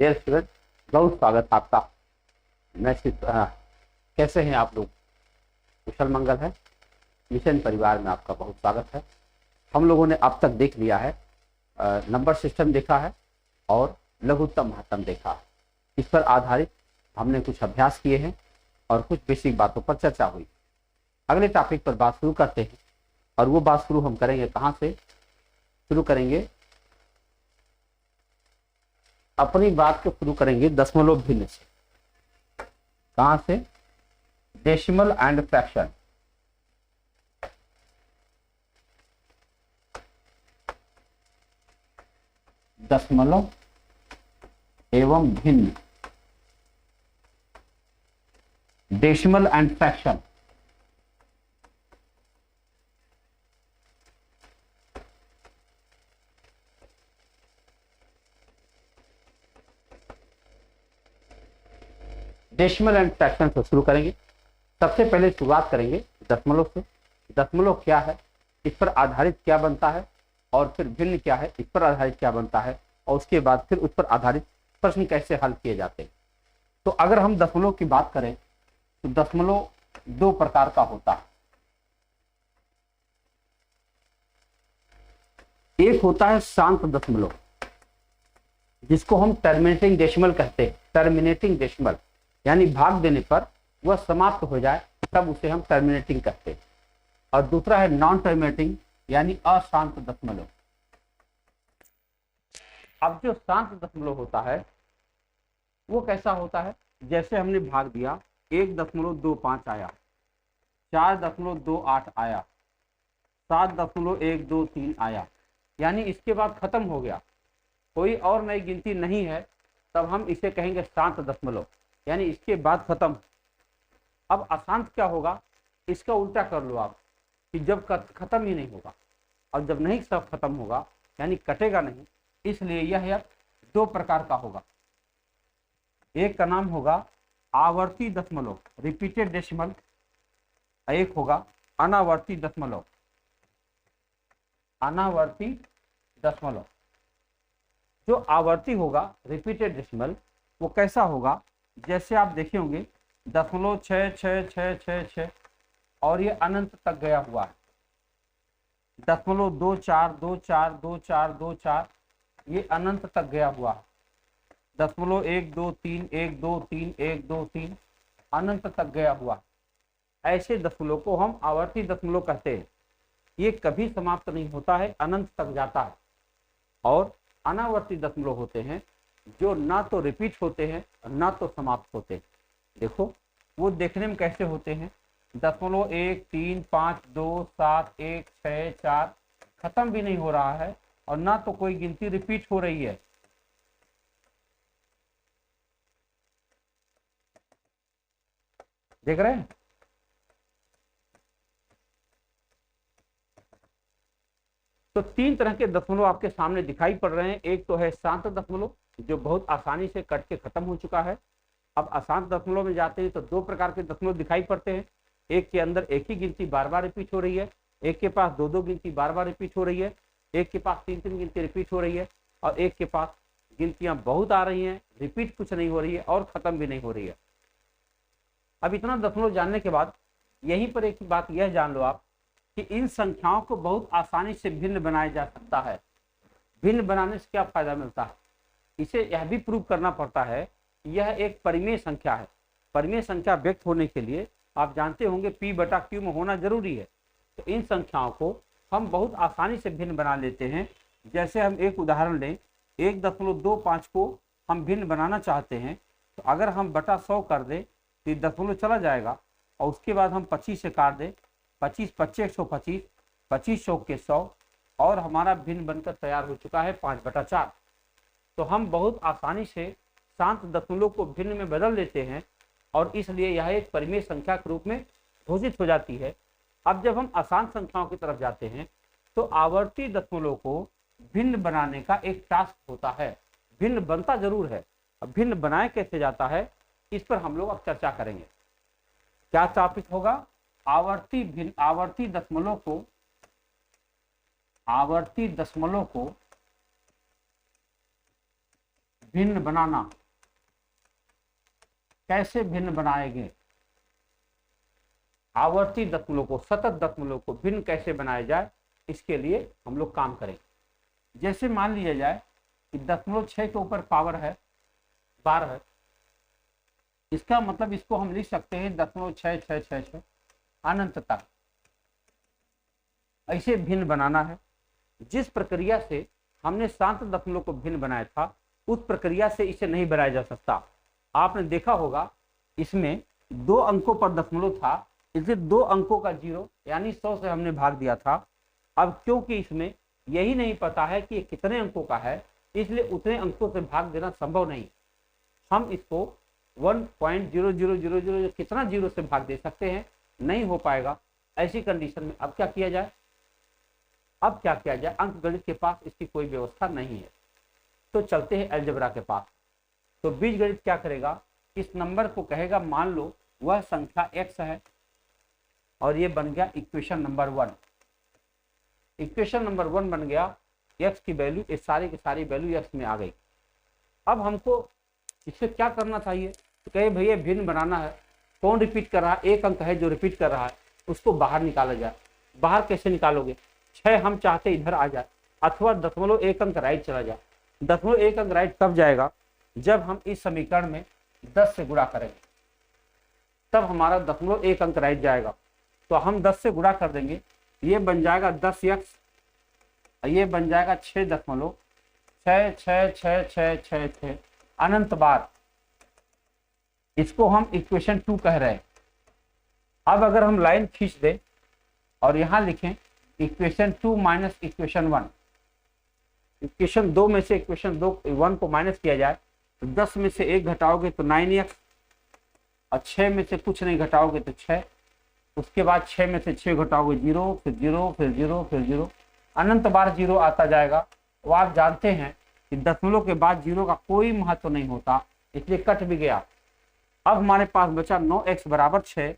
Dear student, बहुत स्वागत आपका। कैसे हैं आप लोग? कुशल मंगल है? मिशन परिवार में आपका बहुत स्वागत है। हम लोगों ने अब तक देख लिया है, नंबर सिस्टम देखा है और लघुत्तम महत्तम देखा है। इस पर आधारित हमने कुछ अभ्यास किए हैं और कुछ बेसिक बातों पर चर्चा हुई। अगले टॉपिक पर बात शुरू करते हैं और वो बात शुरू हम करेंगे कहाँ से? शुरू करेंगे अपनी बात को शुरू करेंगे दशमलव भिन्न से। कहाँ से? Decimal and fraction. दशमलव एवं भिन्न, decimal and fraction. Decimal and fraction से शुरू करेंगे। सबसे पहले शुरुआत करेंगे दशमलव से। दशमलव क्या है, इस पर आधारित क्या बनता है, और फिर भिन्न क्या है, इस पर आधारित क्या बनता है, और उसके बाद फिर उस पर आधारित प्रश्न कैसे हल किए जाते हैं। तो अगर हम दशमलव की बात करें तो दशमलव दो प्रकार का होता है। एक होता है शांत दशमलव, जिसको हम टर्मिनेटिंग डेसिमल कहते हैं। टर्मिनेटिंग डेसिमल यानी भाग देने पर वह समाप्त हो जाए, तब उसे हम टर्मिनेटिंग कहते हैं। और दूसरा है नॉन टर्मिनेटिंग यानी अशांत दशमलव। अब जो शांत दशमलव होता है वो कैसा होता है? जैसे हमने भाग दिया, 1.25 आया, 4.28 आया, 7.123 आया, यानी इसके बाद खत्म हो गया, कोई और नई गिनती नहीं है, तब हम इसे कहेंगे शांत दशमलव, यानी इसके बाद खत्म। अब अशांत क्या होगा? इसका उल्टा कर लो आप, कि जब खत्म ही नहीं होगा, और जब नहीं सब खत्म होगा यानी कटेगा नहीं, इसलिए यह दो प्रकार का होगा। एक का नाम होगा आवर्ती दशमलव, रिपीटेड डेसिमल, एक होगा अनावर्ती दशमलव। अनावर्ती दशमलव, जो आवर्ती होगा रिपीटेड डेसिमल, वो कैसा होगा? जैसे आप देखे होंगे 0.6666 और ये अनंत तक गया हुआ है। 0.24242424 ये अनंत तक गया हुआ है। 0.123 123 123 अनंत तक गया हुआ। ऐसे दशमलव को हम आवर्ती दशमलव कहते हैं। ये कभी समाप्त नहीं होता है, अनंत तक जाता है। और अनावर्ती दशमलव होते हैं जो ना तो रिपीट होते हैं ना तो समाप्त होते हैं। देखो वो देखने में कैसे होते हैं? 0.13527 खत्म भी नहीं हो रहा है और ना तो कोई गिनती रिपीट हो रही है। देख रहे हैं? तो तीन तरह के दशमलव आपके सामने दिखाई पड़ रहे हैं। एक तो है शांत दशमलव, जो बहुत आसानी से कट के खत्म हो चुका है। अब अशांत दशमलव में जाते हैं तो दो प्रकार के दशमलव दिखाई पड़ते हैं। एक के अंदर एक ही गिनती बार बार रिपीट हो रही है, एक के पास दो दो गिनती बार बार रिपीट हो रही है, एक के पास तीन तीन गिनती रिपीट हो रही है, और एक के पास गिनतियां बहुत आ रही हैं, रिपीट कुछ नहीं हो रही है और खत्म भी नहीं हो रही है। अब इतना दशमलव जानने के बाद यहीं पर एक बात यह जान लो आप कि इन संख्याओं को बहुत आसानी से भिन्न बनाया जा सकता है। भिन्न बनाने से क्या फायदा मिलता है? इसे यह भी प्रूव करना पड़ता है यह एक परिमेय संख्या है। परिमेय संख्या व्यक्त होने के लिए आप जानते होंगे P/Q में होना जरूरी है। तो इन संख्याओं को हम बहुत आसानी से भिन्न बना लेते हैं। जैसे हम एक उदाहरण लें, 1.25 को हम भिन्न बनाना चाहते हैं, तो अगर हम बटा 100 कर दें तो दशमलव चला जाएगा, और उसके बाद हम 25 से काट दें, 25 25 125, 25 100 के 100, और हमारा भिन्न बनकर तैयार हो चुका है 5/4। तो हम बहुत आसानी से शांत दशमलव को भिन्न में बदल लेते हैं, और इसलिए यह एक परिमेय संख्या के रूप में घोषित हो जाती है। अब जब हम अशांत संख्याओं की तरफ जाते हैं तो आवर्ती दशमलव को भिन्न बनाने का एक टास्क होता है। भिन्न बनता जरूर है, अब भिन्न बनाया कैसे जाता है इस पर हम लोग अब चर्चा करेंगे। क्या टॉपिक होगा? आवर्ती दशमलव को भिन्न बनाना, कैसे भिन्न बनाएंगे, आवर्ती दशमलव को, सतत दशमलव को भिन्न कैसे बनाया जाए, इसके लिए हम लोग काम करेंगे। जैसे मान लिया जाए कि 0.6 के ऊपर पावर है 12, इसका मतलब इसको हम लिख सकते हैं 0.6666 अनंत तक। ऐसे भिन्न बनाना है। जिस प्रक्रिया से हमने शांत दशमलव को भिन्न बनाया था, उस प्रक्रिया से इसे नहीं बनाया जा सकता। आपने देखा होगा इसमें 2 अंकों पर दशमलव था, इसलिए 2 अंकों का 0 यानी 100 से हमने भाग दिया था। अब क्योंकि इसमें यही नहीं पता है कि ये कितने अंकों का है, इसलिए उतने अंकों से भाग देना संभव नहीं। हम इसको 1.0000 कितना 0 से भाग दे सकते हैं, नहीं हो पाएगा। ऐसी कंडीशन में अब क्या किया जाए, अब क्या किया जाए, अंकगणित के पास इसकी कोई व्यवस्था नहीं है, तो चलते हैं अलजेब्रा के पास। तो बीजगणित क्या करेगा, इस नंबर को कहेगा मान लो वह संख्या x है, और ये बन गया इक्वेशन नंबर 1। इक्वेशन नंबर 1 बन गया, x की वैल्यू, ये सारी की सारी वैल्यू x में आ गई। अब हमको इससे क्या करना चाहिए, तो कहे भैया भिन्न बनाना है, कौन रिपीट कर रहा है, एक अंक है जो रिपीट कर रहा है, उसको बाहर निकाला जाए। बाहर कैसे निकालोगे, 6 हम चाहते इधर आ जाए, अथवा 0.1 अंक राइट चला जाए। 0.1 अंक राइट कब जाएगा, जब हम इस समीकरण में 10 से गुणा करेंगे, तब हमारा 0.1 अंक राइट जाएगा। तो हम 10 से गुणा कर देंगे, ये बन जाएगा 10x, ये बन जाएगा 6.66666 अनंत बार। इसको हम इक्वेशन 2 कह रहे हैं। अब अगर हम लाइन खींच दें और यहां लिखें इक्वेशन 2 माइनस इक्वेशन 1, इक्वेशन 2 में से इक्वेशन 1 को माइनस किया जाए तो 10 में से 1 घटाओगे तो 9x, और 6 में से कुछ नहीं घटाओगे तो 6, उसके बाद 6 में से 6 घटाओगे 0, फिर 0, फिर 0, फिर 0, अनंत बार 0 आता जाएगा। वो आप जानते हैं कि दशमलव के बाद 0 का कोई महत्व नहीं होता, इसलिए कट भी गया। अब हमारे पास बचा 9x बराबर 6,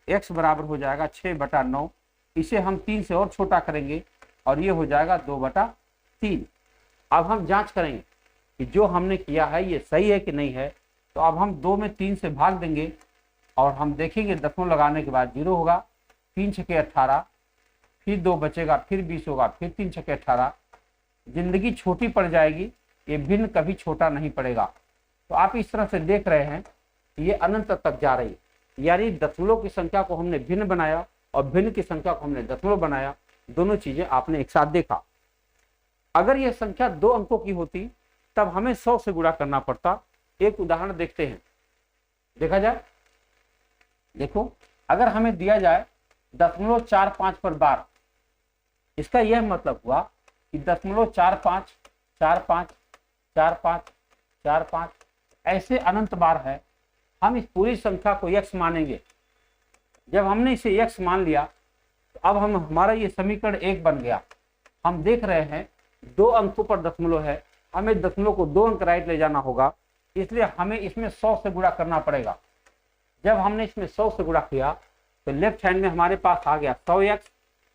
x बराबर हो जाएगा 6/9। इसे हम 3 से और छोटा करेंगे और ये हो जाएगा 2/3। अब हम जांच करेंगे कि जो हमने किया है ये सही है कि नहीं है। तो अब हम 2 में 3 से भाग देंगे और हम देखेंगे दशमलव लगाने के बाद 0 होगा, 3 छके 18, फिर 2 बचेगा, फिर 20 होगा, फिर 3 छके 18। जिंदगी छोटी पड़ जाएगी, ये भिन्न कभी छोटा नहीं पड़ेगा। तो आप इस तरह से देख रहे हैं ये अनंत तक जा रही है, यानी दशमलव की संख्या को हमने भिन्न बनाया और भिन्न की संख्या को हमने दशमलव बनाया, दोनों चीजें आपने एक साथ देखा। अगर यह संख्या 2 अंकों की होती तब हमें 100 से गुणा करना पड़ता। एक उदाहरण देखते हैं, देखा जाए। देखो, अगर हमें दिया जाए 0.45 पर बार, इसका यह मतलब हुआ कि 0.45 45 45 45 ऐसे अनंत बार है। हम इस पूरी संख्या को x मानेंगे। जब हमने इसे x मान लिया तो अब हमारा ये समीकरण 1 बन गया। हम देख रहे हैं 2 अंकों पर दशमलव है, हमें दशमलव को 2 अंक राइट ले जाना होगा, इसलिए हमें इसमें 100 से गुणा करना पड़ेगा। जब हमने इसमें 100 से गुणा किया तो लेफ्ट हैंड में हमारे पास आ गया 100x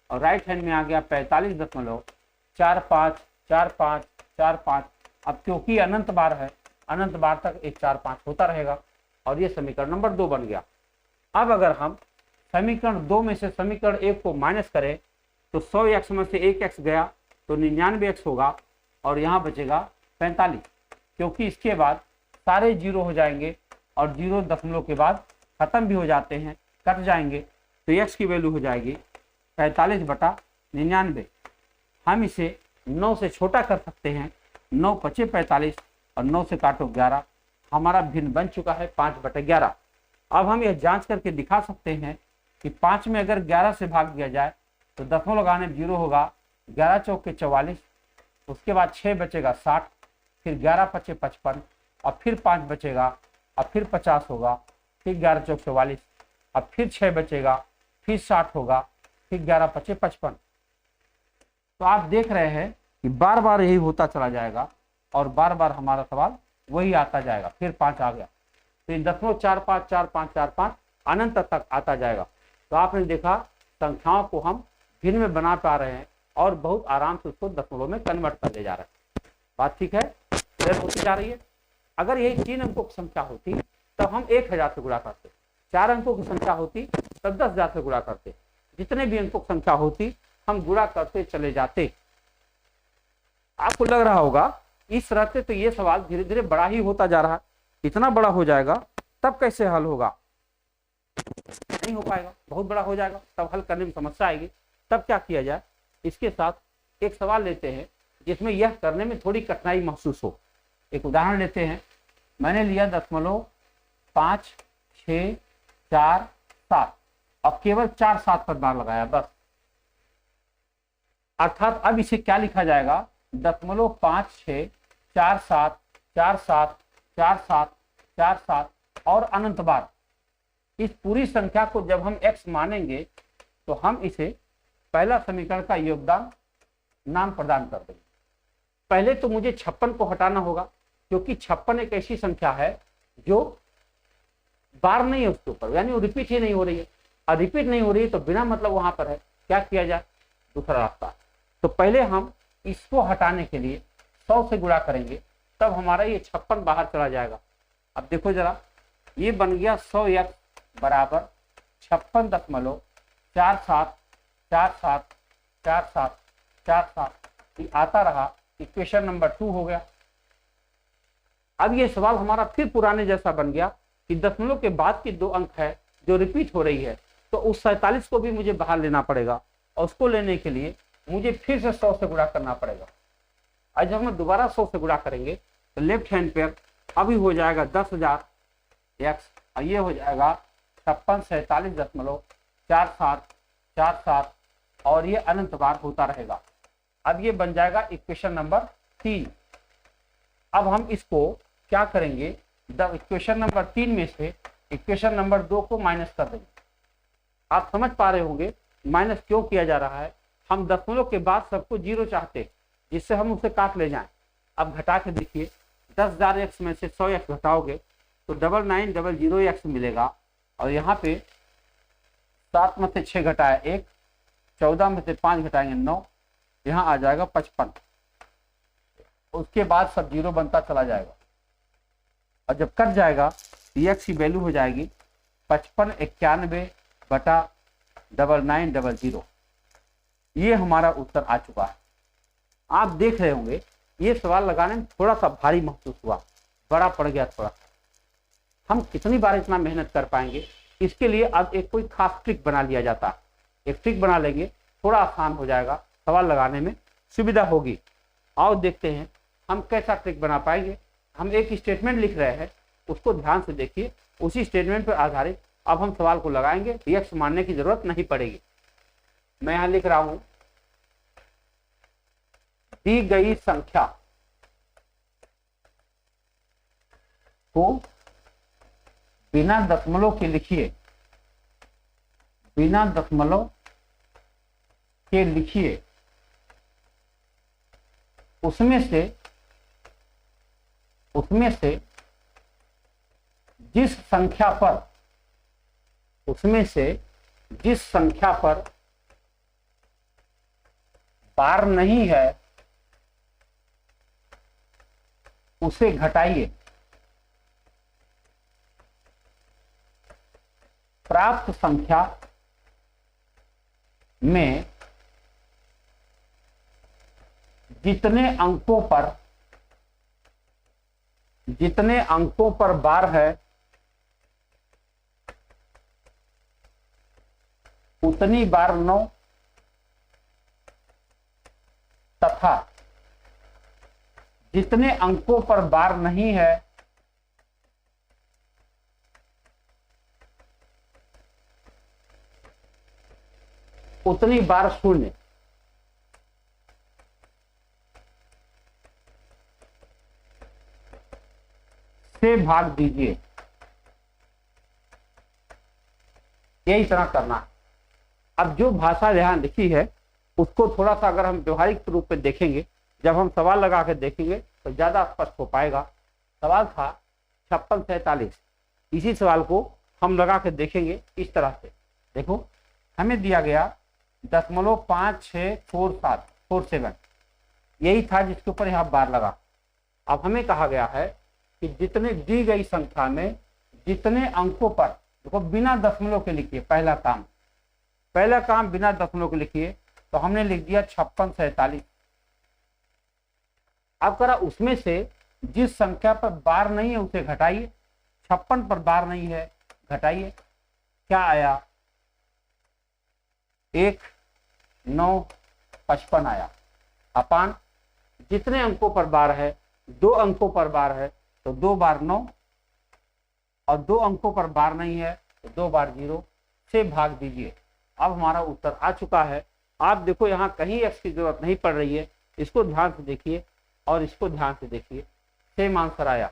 और राइट हैंड में आ गया 45.454545। अब क्योंकि अनंत बार है, अनंत बार तक 1 4 5 होता रहेगा और ये समीकरण नंबर 2 बन गया। अब अगर हम समीकरण 2 में से समीकरण 1 को माइनस करें तो 100x में से 1x गया तो 99x होगा और यहाँ बचेगा 45, क्योंकि इसके बाद सारे 0 हो जाएंगे और 0 दशमलव के बाद खत्म भी हो जाते हैं, कट जाएंगे। तो x की वैल्यू हो जाएगी 45/99। हम इसे 9 से छोटा कर सकते हैं, 9 पचे 45 और 9 से काटो 11, हमारा भिन्न बन चुका है 5/11। अब हम यह जांच करके दिखा सकते हैं कि 5 में अगर 11 से भाग दिया जाए तो दशमलव लगाने 0 होगा, 11 चौके 44, उसके बाद 6 बचेगा 60, फिर 11 पचे 55 और फिर 5 बचेगा और फिर 50 होगा, फिर 11 चौक 44 और फिर 6 बचेगा, फिर 60 होगा, फिर 11 पचे 55। तो आप देख रहे हैं कि बार बार यही होता चला जाएगा और बार बार हमारा सवाल वही आता जाएगा। फिर 5 आ गया तो 0.454545 अनंत तक आता जाएगा। तो आपने देखा संख्याओं को हम भिन्न में बना पा रहे हैं और बहुत आराम से उसको दशमलव में कन्वर्ट कर ले जा रहे हैं। बात ठीक है, क्लियर होती जा रही है। अगर यही 3 अंकों की संख्या होती तब हम 1000 से गुणा करते, 4 अंकों की संख्या होती तब 10,000 से गुणा करते, जितने भी अंकों की संख्या होती हम गुणा करते चले जाते। आपको लग रहा होगा इस तरह से तो ये सवाल धीरे धीरे बड़ा ही होता जा रहा है, इतना बड़ा हो जाएगा तब कैसे हल होगा, नहीं हो पाएगा, बहुत बड़ा हो जाएगा तब हल करने में समस्या आएगी। तब क्या किया जाए, इसके साथ एक सवाल लेते हैं जिसमें यह करने में थोड़ी कठिनाई महसूस हो। एक उदाहरण लेते हैं, मैंने लिया 0.5, 6, 4, 7 और केवल 4 7 पर बार लगाया बस, अर्थात अब इसे क्या लिखा जाएगा, 0.56, 4 7, 4 7, 4 7, 4 7 और अनंत बार। इस पूरी संख्या को जब हम x मानेंगे तो हम इसे पहला समीकरण का योगदान नाम प्रदान कर देंगे। पहले तो मुझे 56 को हटाना होगा, क्योंकि 56 एक ऐसी संख्या है जो बार नहीं है उसके ऊपर, यानी वो रिपीट ही नहीं हो रही है, और रिपीट नहीं हो रही है तो बिना मतलब वहां पर है। क्या किया जाए, दूसरा रास्ता, तो पहले हम इसको हटाने के लिए 100 से गुणा करेंगे, तब हमारा ये 56 बाहर चला जाएगा। अब देखो जरा, ये बन गया 100x बराबर 56.47474747 ये आता रहा, इक्वेशन नंबर 2 हो गया। अब ये सवाल हमारा फिर पुराने जैसा बन गया कि दशमलव के बाद की 2 अंक है जो रिपीट हो रही है, तो उस 47 को भी मुझे बाहर लेना पड़ेगा, और उसको लेने के लिए मुझे फिर से 100 से गुणा करना पड़ेगा। आज जब हम दोबारा 100 से गुणा करेंगे तो लेफ्ट हैंड पे अभी हो जाएगा 10,000 x, और ये हो जाएगा 5647.4747 और ये अनंत बार होता रहेगा। अब ये बन जाएगा इक्वेशन नंबर 3। अब हम इसको क्या करेंगे, इक्वेशन नंबर 3 में से इक्वेशन नंबर 2 को माइनस कर देंगे। आप समझ पा रहे होंगे माइनस क्यों किया जा रहा है, हम दशमलव के बाद सबको 0 चाहते जिससे हम उसे काट ले जाएं। अब घटा के देखिए, 10,000 x में से 100 x घटाओगे तो 9900 x मिलेगा, और यहाँ पे 7 में से 6 घटाया 1, 14 में से 5 घटाएंगे 9, यहाँ आ जाएगा 55। उसके बाद सब 0 बनता चला जाएगा, और जब कट जाएगा तो x की वैल्यू हो जाएगी 5591/9900। ये हमारा उत्तर आ चुका है। आप देख रहे होंगे ये सवाल लगाने में थोड़ा सा भारी महसूस हुआ, बड़ा पड़ गया थोड़ा सा। हम कितनी बार इतना मेहनत कर पाएंगे, इसके लिए अब एक कोई खास ट्रिक बना लिया जाता है। एक ट्रिक बना लेंगे, थोड़ा आसान हो जाएगा, सवाल लगाने में सुविधा होगी। आओ देखते हैं हम कैसा ट्रिक बना पाएंगे। हम एक स्टेटमेंट लिख रहे हैं, उसको ध्यान से देखिए, उसी स्टेटमेंट पर आधारित अब हम सवाल को लगाएंगे, x मानने की जरूरत नहीं पड़ेगी। मैं यहां लिख रहा हूं, दी गई संख्या को बिना दशमलव के लिखिए, बिना दशमलव के लिखिए, उसमें से जिस संख्या पर बार नहीं है उसे घटाइए। प्राप्त संख्या में जितने अंकों पर बार है उतनी बार 9 तथा जितने अंकों पर बार नहीं है उतनी बार 0। से भाग दीजिए। यही तरह करना है। अब जो भाषा यहाँ लिखी है उसको थोड़ा सा अगर हम व्यवहारिक रूप में देखेंगे, जब हम सवाल लगा के देखेंगे तो ज्यादा स्पष्ट हो पाएगा। सवाल था 5647, इसी सवाल को हम लगा के देखेंगे इस तरह से। देखो हमें दिया गया 0.5647, यही था जिसके ऊपर यहाँ बार लगा। अब हमें कहा गया है कि जितने दी गई संख्या में जितने अंकों पर, देखो बिना दशमलव के लिखिए, पहला काम बिना दशमलव के लिखिए। तो हमने लिख दिया 56 47। अब करा उसमें से जिस संख्या पर बार नहीं है उसे घटाइए। 56 पर बार नहीं है, घटाइए। क्या आया? 1 9 55 आया। अपान जितने अंकों पर बार है, 2 अंकों पर बार है तो 2 बार 9, और 2 अंकों पर बार नहीं है तो 2 बार 0 से भाग दीजिए। अब हमारा उत्तर आ चुका है। आप देखो यहाँ कहीं एक्स की जरूरत नहीं पड़ रही है, इसको ध्यान से देखिए और इसको ध्यान से देखिए, सेम आंसर आया।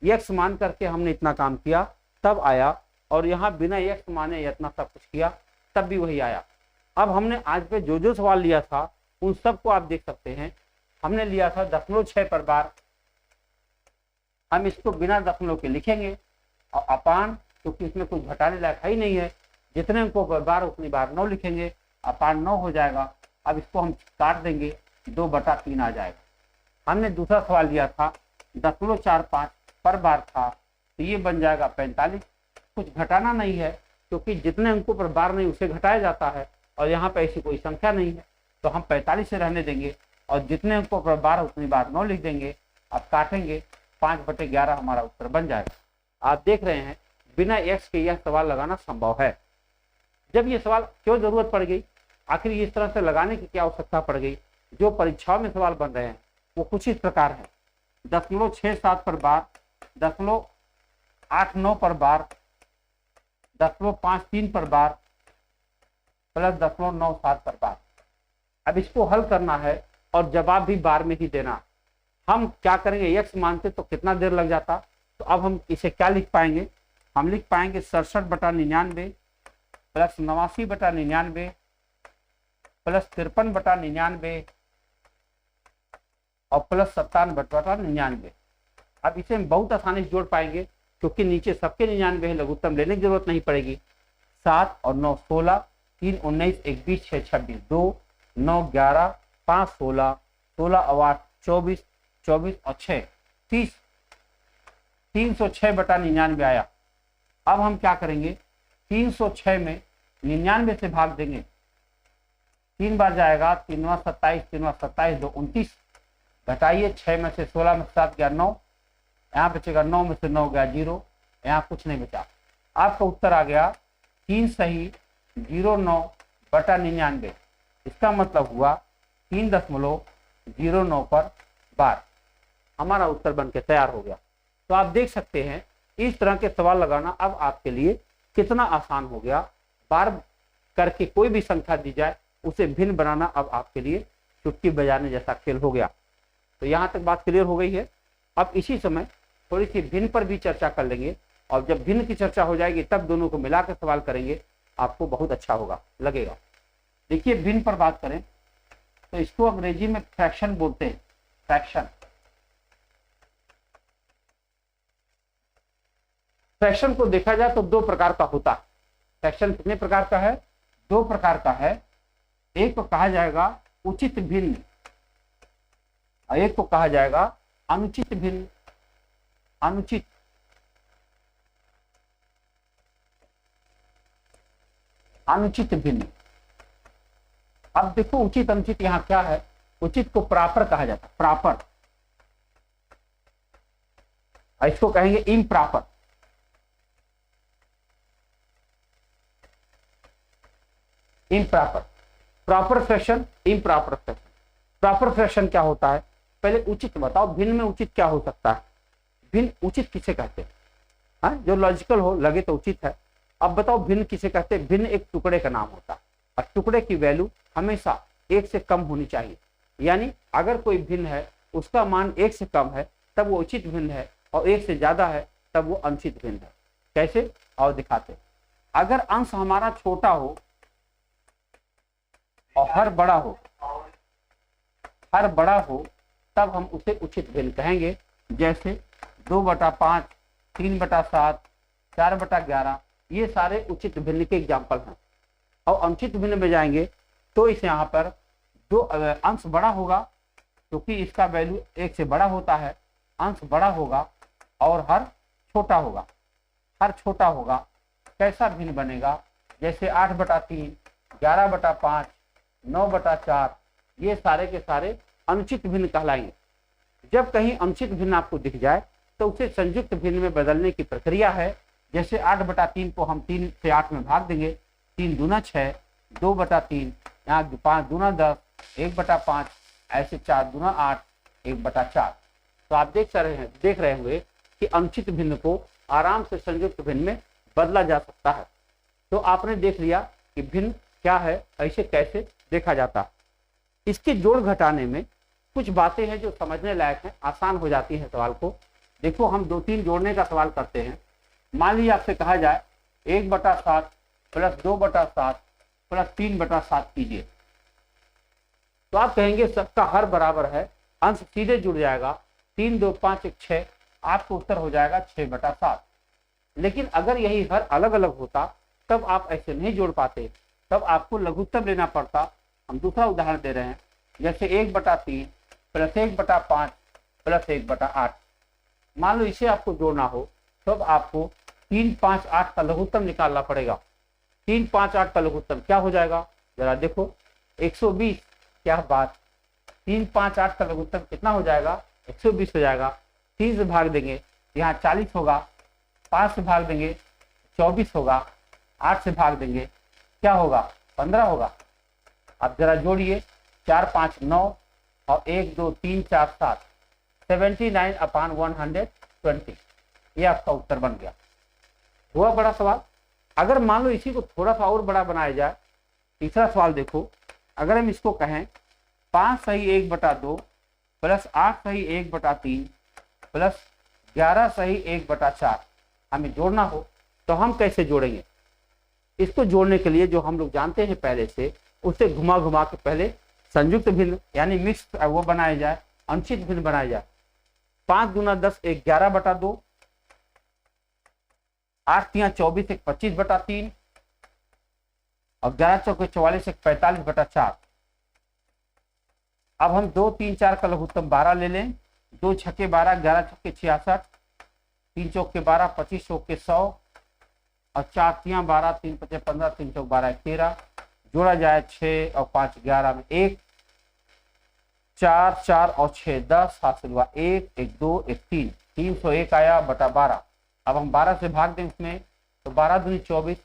एक्स मान करके हमने इतना काम किया तब आया, और यहाँ बिना एक्स माने इतना सब कुछ किया तब भी वही आया। अब हमने आज पे जो जो सवाल लिया था उन सबको आप देख सकते हैं। हमने लिया था 0.6 पर बार, हम इसको बिना दशमलव के लिखेंगे, और अपान क्योंकि इसमें कुछ घटाने लायक है ही नहीं है, जितने अंकों पर बार उतनी बार 9 लिखेंगे, अपान 9 हो जाएगा। अब इसको हम काट देंगे, 2/3 आ जाएगा। हमने दूसरा सवाल लिया था 0.45 पर बार था, तो ये बन जाएगा 45। कुछ घटाना नहीं है क्योंकि जितने अंकों पर बार नहीं उसे घटाया जाता है, और यहाँ पे ऐसी कोई संख्या नहीं है तो हम 45 से रहने देंगे, और जितने अंकों पर बार उतनी बार 9 लिख देंगे। अब काटेंगे, 5/11 हमारा उत्तर बन जाएगा। आप देख रहे हैं बिना एक्स के यह सवाल लगाना संभव है। जब ये सवाल क्यों जरूरत पड़ गई, आखिर इस तरह से लगाने की क्या आवश्यकता पड़ गई? जो परीक्षाओं में सवाल बन रहे हैं वो कुछ इस प्रकार है: 0.67 पर बार, 0.89 पर बार, 0.53 पर बार, प्लस 0.97 पर बार। अब इसको हल करना है और जवाब भी बार में ही देना। हम क्या करेंगे, एक्स मानते तो कितना देर लग जाता, तो अब हम इसे क्या लिख पाएंगे? हम लिख पाएंगे 67/99 प्लस 89/99 प्लस 53/99 और प्लस 57/99। अब इसे हम बहुत आसानी से जोड़ पाएंगे क्योंकि नीचे सबके 99 है, लघुत्तम लेने की जरूरत नहीं पड़ेगी। 7 और 9 16, 3 19, 1 20, 6 26, 2 9 11, 5 16, 16 और 8 24, 24 और 6 30, 306/99 आया। अब हम क्या करेंगे, 306 में 99 से भाग देंगे, 3 बार जाएगा, 3 × 27, 3 × 27, 2 29, घटाइए 6 में से 16 में 7 गया 9, यहाँ बचेगा 9 में से 9 गया 0, यहाँ कुछ नहीं बचा। आपका उत्तर आ गया 3 सही 09/99। इसका मतलब हुआ 3.09 पर बार। हमारा उत्तर बन के तैयार हो गया। तो आप देख सकते हैं इस तरह के सवाल लगाना अब आपके लिए कितना आसान हो गया। बार करके कोई भी संख्या दी जाए उसे भिन्न बनाना अब आपके लिए चुटकी बजाने जैसा खेल हो गया। तो यहाँ तक बात क्लियर हो गई है। अब इसी समय थोड़ी सी भिन्न पर भी चर्चा कर लेंगे, और जब भिन्न की चर्चा हो जाएगी तब दोनों को मिलाकर सवाल करेंगे, आपको बहुत अच्छा होगा लगेगा। देखिए भिन्न पर बात करें तो इसको अंग्रेजी में फ्रैक्शन बोलते हैं। फ्रैक्शन, फ्रैक्शन को देखा जाए तो 2 प्रकार का होता है। फ्रैक्शन कितने प्रकार का है? 2 प्रकार का है। एक को कहा जाएगा उचित भिन्न और एक को कहा जाएगा अनुचित भिन्न। अनुचित अनुचित भिन्न। अब देखो उचित अनुचित यहाँ क्या है। उचित को प्रॉपर कहा जाता है, प्रॉपर, और इसको कहेंगे improper. Improper, proper fraction, improper fraction. Proper fraction क्या होता है? पहले उचित बताओ, भिन्न में उचित क्या हो सकता है? भिन्न उचित किसे कहते हैं? हाँ, जो लॉजिकल हो, लगे तो उचित है। अब बताओ भिन्न किसे कहते हैं? भिन्न एक टुकड़े का नाम होता है, और टुकड़े की वैल्यू हमेशा 1 से कम होनी चाहिए। यानी अगर कोई भिन्न है उसका मान 1 से कम है तब वो उचित भिन्न है, और 1 से ज्यादा है तब वो अनुचित भिन्न है। कैसे? और दिखाते। अगर अंश हमारा छोटा हो और हर बड़ा हो, हर बड़ा हो तब हम उसे उचित भिन्न कहेंगे। जैसे 2/5, 3/7, 4/11, ये सारे उचित भिन्न के एग्जाम्पल हैं। और अनुचित भिन्न में जाएंगे तो इस यहाँ पर 2 अंश बड़ा होगा क्योंकि इसका वैल्यू 1 से बड़ा होता है, अंश बड़ा होगा और हर छोटा होगा। हर छोटा होगा कैसा भिन्न बनेगा, जैसे 8/3, 11/5, 9/4, ये सारे के सारे अनुचित भिन्न कहलाएंगे। जब कहीं अनुचित भिन्न आपको दिख जाए तो उसे संयुक्त भिन्न में बदलने की प्रक्रिया है। जैसे 8/3 को हम 3 से 8 में भाग देंगे, 3 दूना 6, 2/3, यहाँ 5 दूना 10, 1/5, ऐसे 4 दूना 8, 1/4। तो आप देख रहे होंगे कि अनुचित भिन्न को आराम से संयुक्त भिन्न में बदला जा सकता है। तो आपने देख लिया कि भिन्न क्या है, ऐसे कैसे देखा जाता है। इसके जोड़ घटाने में कुछ बातें हैं जो समझने लायक हैं, आसान हो जाती है सवाल को। देखो, हम 2-3 जोड़ने का सवाल करते हैं। मान लीजिए आपसे कहा जाए 1/7 प्लस 2/7 प्लस 3/7 कीजिए, तो आप कहेंगे सबका हर बराबर है, अंश सीधे जुड़ जाएगा, 3, 2, 5, 1, 6, आपको उत्तर हो जाएगा 6/7। लेकिन अगर यही हर अलग अलग होता तब आप ऐसे नहीं जोड़ पाते, तब आपको लघुत्तम लेना पड़ता। हम दूसरा उदाहरण दे रहे हैं, जैसे 1/3 प्लस 1/5 प्लस 1/8। मान लो इसे आपको जोड़ना हो तब आपको 3, 5, 8 का लघुत्तम निकालना पड़ेगा। 3, 5, 8 का लघुत्तम क्या हो जाएगा, जरा देखो, 120। क्या बात, 3, 5, 8 का लघुत्तम कितना हो जाएगा, 120 हो जाएगा। 3 से भाग देंगे, यहाँ 40 होगा, 5 से भाग देंगे 24 होगा, 8 से भाग देंगे क्या होगा, 15 होगा। अब जरा जोड़िए, 4, 5, 9 और 1, 2, 3, 4, 7, 79/120। ये आपका उत्तर बन गया। हुआ बड़ा सवाल। अगर मान लो इसी को थोड़ा सा और बड़ा बनाया जाए, तीसरा सवाल देखो, अगर हम इसको कहें 5 सही 1/2 प्लस 8 सही 1/3 प्लस 11 सही 1/4, हमें जोड़ना हो तो हम कैसे जोड़ेंगे। इसको जोड़ने के लिए जो हम लोग जानते हैं पहले से, उसे घुमा घुमा के पहले संयुक्त भिन्न यानी मिक्स वो बनाया जाए, अनुचित भिन्न बनाया जाए। 5 दूना 10, 11/2, 8 तिया 24, 25/3 और 11 चौके 44, 45/4। अब हम 2, 3, 4 का लघुत्तम 12 ले लें। 2 छक्के 12, 11 छक्के 66, 3 चौके 12, 25 चौके 100 और 4 तिया 12, 3 पचे 15, 3 चौक 12, 13। जोड़ा जाए 6 और 5 11 में 1, 4, 4 और 6 10, हासिल हुआ 1, 1, 2, 1, 3, 301 आया बटा 12। अब हम 12 से भाग दें इसमें, तो 12 दूनी 24,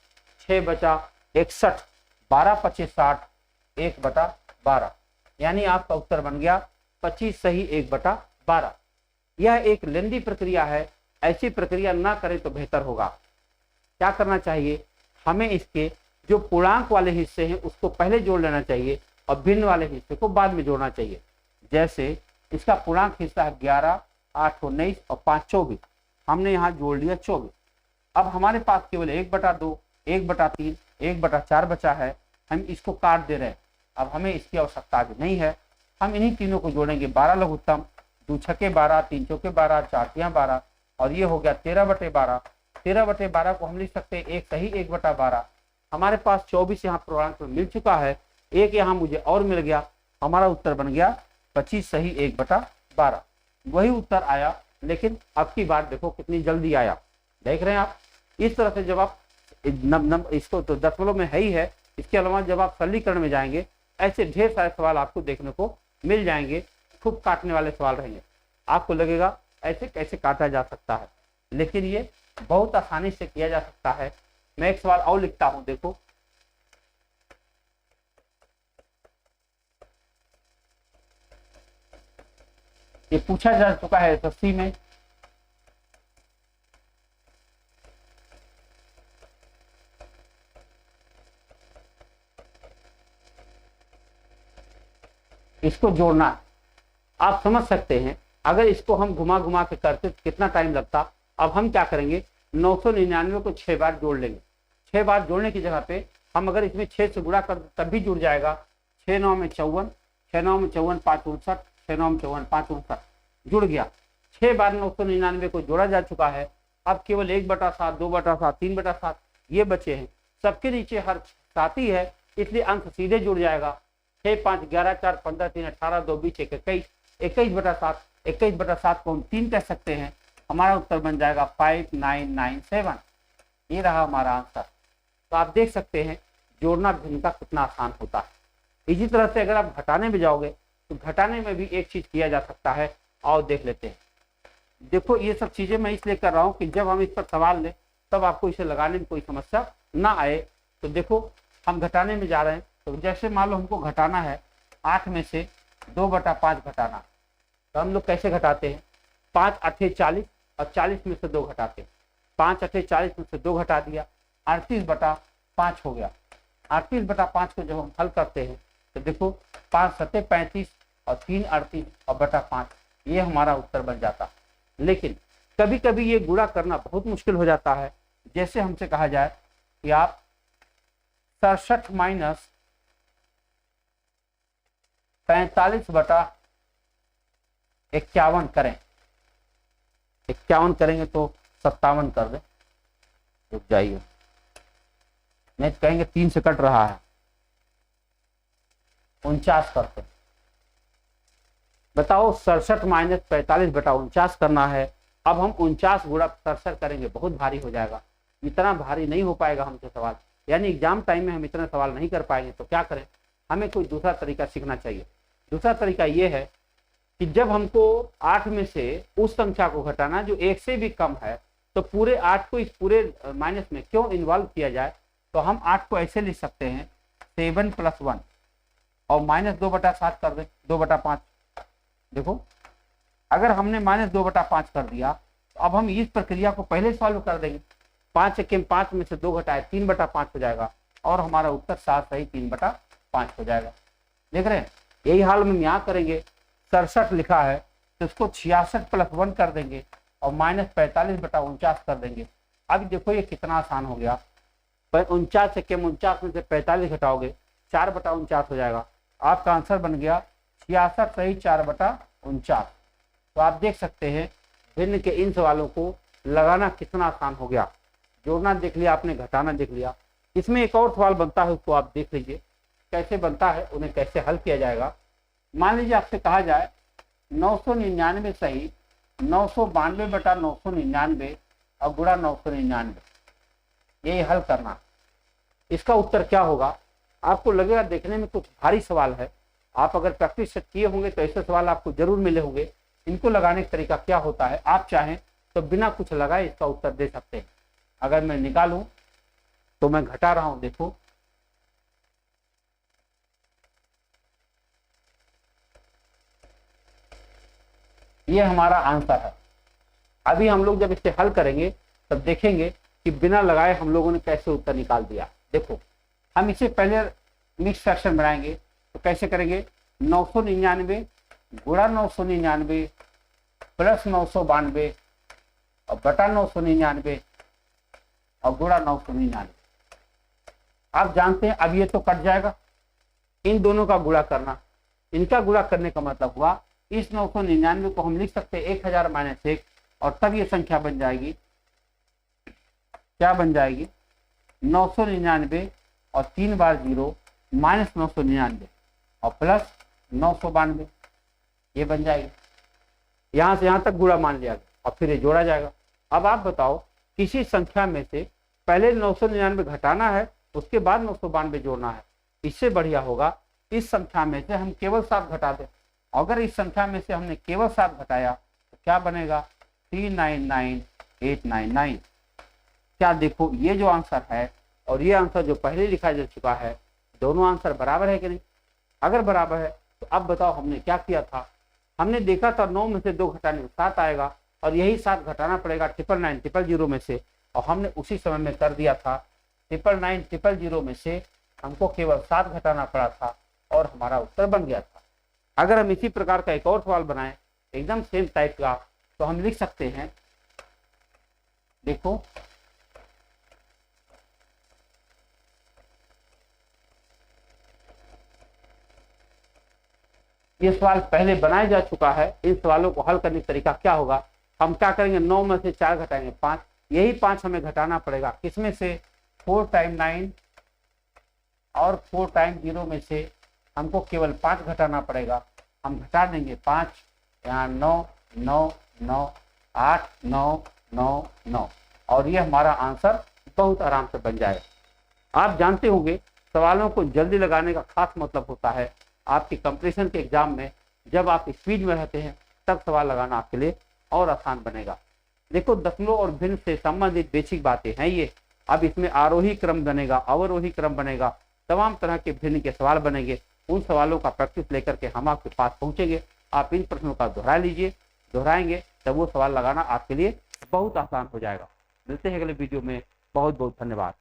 6 बचा 61, 12 पचे 60, 1/12, यानी आपका उत्तर बन गया 25 सही 1/12। यह एक लेंदी प्रक्रिया है, ऐसी प्रक्रिया ना करें तो बेहतर होगा। क्या करना चाहिए, हमें इसके जो पूर्णांक वाले हिस्से हैं उसको पहले जोड़ लेना चाहिए और भिन्न वाले हिस्से को बाद में जोड़ना चाहिए। जैसे इसका पूर्णांक हिस्सा है 11, 8 19 और 5 24, हमने यहाँ जोड़ लिया 24। अब हमारे पास केवल 1/2, 1/3, 1/4 बचा है, हम इसको काट दे रहे हैं। अब हमें इसकी आवश्यकता अभी नहीं है, हम इन्हीं तीनों को जोड़ेंगे। 12 लघुत्तम, 2 छक्के 12, 3 चौके 12, 4 तिया 12 और ये हो गया 13/12। 13/12 को हम लिख सकते हैं 1 सही 1/12। हमारे पास 24 यहाँ पूर्णांक में मिल चुका है, 1 यहाँ मुझे और मिल गया, हमारा उत्तर बन गया 25 सही 1/12। वही उत्तर आया, लेकिन अब की बात देखो कितनी जल्दी आया। देख रहे हैं आप, इस तरह से जब आप इसको तो दशमलव में है ही है, इसके अलावा जब आप सरलीकरण में जाएंगे ऐसे ढेर सारे सवाल आपको देखने को मिल जाएंगे। खूब काटने वाले सवाल रहेंगे, आपको लगेगा ऐसे कैसे काटा जा सकता है, लेकिन ये बहुत आसानी से किया जा सकता है। मैं एक सवाल और लिखता हूं, देखो, ये पूछा जा चुका है एसएससी में। इसको जोड़ना आप समझ सकते हैं, अगर इसको हम घुमा घुमा के करते तो कितना टाइम लगता। अब हम क्या करेंगे, 999 को 6 बार जोड़ लेंगे। 6 बार जोड़ने की जगह पे हम अगर इसमें 6 से गुणा कर तब भी जुड़ जाएगा। 6 9 में 54, 6 9 में 54 5 59, 6 9 में 54 5 59 जुड़ गया। 6 बार 999 को जोड़ा जा चुका है। अब केवल 1/7, 2/7, 3/7 ये बचे हैं। सबके नीचे हर 7 ही है, इसलिए अंक सीधे जुड़ जाएगा। 6 5 11 4 15 3 18 2 20 21 21/7। 21/7 को हम 3 कह सकते हैं। हमारा उत्तर बन जाएगा 5997। ये रहा हमारा आंसर। तो आप देख सकते हैं जोड़ना भिन्न का कितना आसान होता है। इसी तरह से अगर आप घटाने में जाओगे तो घटाने में भी एक चीज किया जा सकता है, और देख लेते हैं। देखो ये सब चीजें मैं इसलिए कर रहा हूँ कि जब हम इस पर सवाल लें तब आपको इसे लगाने में कोई समस्या ना आए। तो देखो हम घटाने में जा रहे हैं, तो जैसे मान लो हमको घटाना है 8 में से 2/5 घटाना, तो हम लोग कैसे घटाते हैं, 5 8 40 और 40 में से 2 घटाते हैं। 5 8 40 में से 2 घटा दिया, 38/5 हो गया। 38/5 को जब हम हल करते हैं तो देखो 5 7 35 और 3 38 और बटा 5, ये हमारा उत्तर बन जाता। लेकिन कभी कभी ये गुणा करना बहुत मुश्किल हो जाता है। जैसे हमसे कहा जाए कि आप 67 माइनस 45/51 करें। 51 करेंगे तो 57 कर दें, रुक जाइए, नहीं तो कहेंगे 3 से कट रहा है, 49 करते। बताओ 67 माइनस 45/49 करना है। अब हम 49 गुणा 67 करेंगे, बहुत भारी हो जाएगा, इतना भारी नहीं हो पाएगा हमसे सवाल, यानी एग्जाम टाइम में हम इतना सवाल नहीं कर पाएंगे। तो क्या करें, हमें कोई दूसरा तरीका सीखना चाहिए। दूसरा तरीका ये है कि जब हमको 8 में से उस संख्या को घटाना जो 1 से भी कम है, तो पूरे 8 को इस पूरे माइनस में क्यों इन्वॉल्व किया जाए। तो हम 8 को ऐसे लिख सकते हैं 7 + 1 और -2/7 कर दें, 2/5। देखो अगर हमने -2/5 कर दिया तो अब हम इस प्रक्रिया को पहले सॉल्व कर देंगे। 5 1 5 में से 2 घटाए 3/5 हो जाएगा और हमारा उत्तर 7 सही 3/5 हो जाएगा। देख रहे हैं, यही हाल हम यहाँ करेंगे। 67 लिखा है तो इसको 66 + 1 कर देंगे और -45/49 कर देंगे। अब देखो ये कितना आसान हो गया। 49 से 49 में से 45 घटाओगे 4/49 हो जाएगा। आपका आंसर बन गया 66 सही 4/49। तो आप देख सकते हैं भिन्न के इन सवालों को लगाना कितना आसान हो गया। जोड़ना देख लिया आपने, घटाना देख लिया। इसमें एक और सवाल बनता है, उसको आप देख लीजिए कैसे बनता है, उन्हें कैसे हल किया जाएगा। मान लीजिए आपसे कहा जाए 999 सही 992/999 और गुणा 999, यही हल करना। इसका उत्तर क्या होगा, आपको लगेगा देखने में कुछ भारी सवाल है। आप अगर प्रैक्टिस किए होंगे तो ऐसे सवाल आपको जरूर मिले होंगे। इनको लगाने का तरीका क्या होता है, आप चाहें तो बिना कुछ लगाए इसका उत्तर दे सकते हैं। अगर मैं निकालूं तो मैं घटा रहा हूं, देखो ये हमारा आंसर है। अभी हम लोग जब इसे हल करेंगे तब देखेंगे कि बिना लगाए हम लोगों ने कैसे उत्तर निकाल दिया। देखो हम इसे पहले मिक्स फ्रैक्शन बनाएंगे तो कैसे करेंगे, 999 गुणा 999 प्लस 992 और बटा 999 और गुणा 999। आप जानते हैं अब ये तो कट जाएगा, इन दोनों का गुणा करना। इनका गुणा करने का मतलब हुआ इस 999 को हम लिख सकते हैं 1000 - 1 और तब ये संख्या बन जाएगी, क्या बन जाएगी 999 और 3 बार 0 -999 और प्लस 992, ये बन जाएगी। यहां से यहां तक गुणा मान लिया गया और फिर ये जोड़ा जाएगा। अब आप बताओ किसी संख्या में से पहले 999 घटाना है, उसके बाद 992 जोड़ना है। इससे बढ़िया होगा इस संख्या में से हम केवल 7 घटा दें। अगर इस संख्या में से हमने केवल 7 घटाया तो क्या बनेगा 399899। क्या देखो ये जो आंसर है और ये आंसर जो पहले लिखा जा चुका है, दोनों आंसर बराबर है कि नहीं। अगर बराबर है तो अब बताओ हमने क्या किया था, हमने देखा था 9 में से 2 घटाने में 7 आएगा और यही 7 घटाना पड़ेगा 999 में से, और हमने उसी समय में कर दिया था। 999 में से हमको केवल 7 घटाना पड़ा था और हमारा उत्तर बन गया था। अगर हम इसी प्रकार का एक और सवाल बनाएं एकदम सेम टाइप का, तो हम लिख सकते हैं, देखो ये सवाल पहले बनाया जा चुका है। इन सवालों को हल करने का तरीका क्या होगा, हम क्या करेंगे 9 में से 4 घटाएंगे 5, यही 5 हमें घटाना पड़ेगा किसमें से 4 टाइम 9 और 4 टाइम 0 में से हमको केवल 5 घटाना पड़ेगा। हम घटा देंगे 5, यहाँ 9 9 9 8999 और ये हमारा आंसर बहुत आराम से बन जाएगा। आप जानते होंगे सवालों को जल्दी लगाने का खास मतलब होता है आपके कंपटीशन के एग्जाम में जब आप स्पीड में रहते हैं तब सवाल लगाना आपके लिए और आसान बनेगा। देखो दशमलव और भिन्न से संबंधित बेसिक बातें हैं ये। अब इसमें आरोही क्रम बनेगा, अवरोही क्रम बनेगा, तमाम तरह के भिन्न के सवाल बनेंगे। उन सवालों का प्रैक्टिस लेकर के हम आपके पास पहुंचेंगे। आप इन प्रश्नों का दोहरा लीजिए, दोहराएंगे तब वो सवाल लगाना आपके लिए बहुत आसान हो जाएगा। मिलते हैं अगले वीडियो में। बहुत बहुत धन्यवाद।